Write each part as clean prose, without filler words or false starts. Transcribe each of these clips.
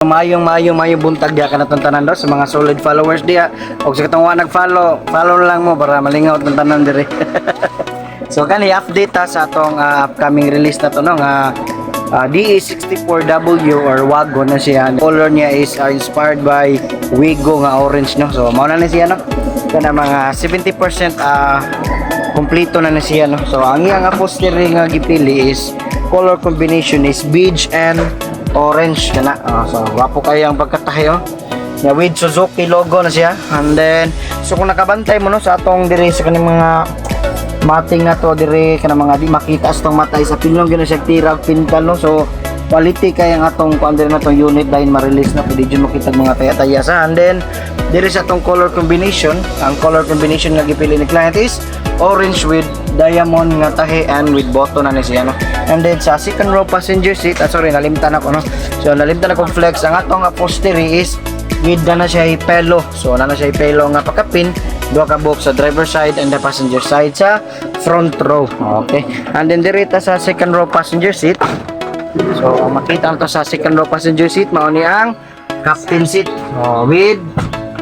Mayong buntag diya kanatong tanan daw sa mga solid followers diya. Og sa katong wa nag-follow, follow na lang mo para malingaw tong tanan dire. So kani update ta sa atong upcoming release na to no nga DE64W or Wagon na siya. Color niya is inspired by Wigo nga orange no. So mao na siya no. Kana mga 70% kompleto na siya no. So ang iyang upholstery nga gipili is color combination is beige and orange kana. So wapo kayo ang pagkatayo na with Suzuki logo na siya. And then so kung nakabantay mo no sa atong diri sa kaning mga mating na to diri kana mga di makita sa tong matay sa pinlong gyud siya tira pintal no. So quality kay ang atong kuan na tong unit dahil ma-release na pwede jud makita mga taya-taya sa. And then diri sa atong color combination, ang color combination nga gipili ni client is orange with diamond nga tahi and with button na siya no. And then sa second row passenger seat, sorry nalimtan ako no. So nalimtan ako flex ang atong upholstery is with na siya pelo. So na siya pelo nga pakapin, duha ka box sa driver side and the passenger side sa front row. Okay. And then direta sa second row passenger seat. So makita mo to sa second row passenger seat mao ni ang captain seat with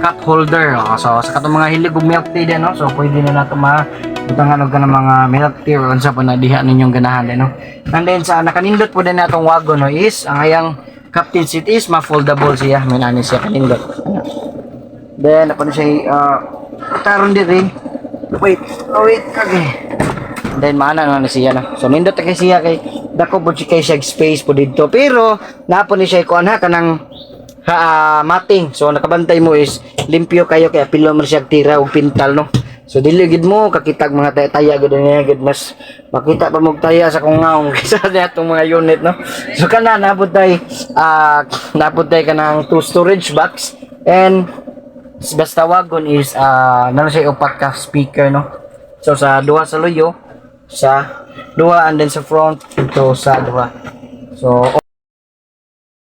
cup holder. So sa katong mga hilig og milk tea din no. So pwede na nato utangan og kanang mga milk tea or unsa pa na diha ninyong ganahan din no. And then sa nakanindot po din natong wagon no is ang ayang captain seat is ma-foldable siya. May ani siya kanindot. Then apa na siya karon diri. Wait. Okay. Then mana na siya no. So nindot kay siya kay dako po kay siya space po dito. Pero napo ni siya kuan ha kanang mating. So nakabantay mo is limpyo kayo kaya pilo mo siya tira og pintal no. So dili gid mo kakitag mga taya gid niya gid mas makita pa mo taya sa kungaong kaysa natong mga unit no. So kana napud tay kanang two storage box and basta wagon is nano siya upat ka speaker no. So sa duha sa luyo sa duha and then sa front ito sa duha. So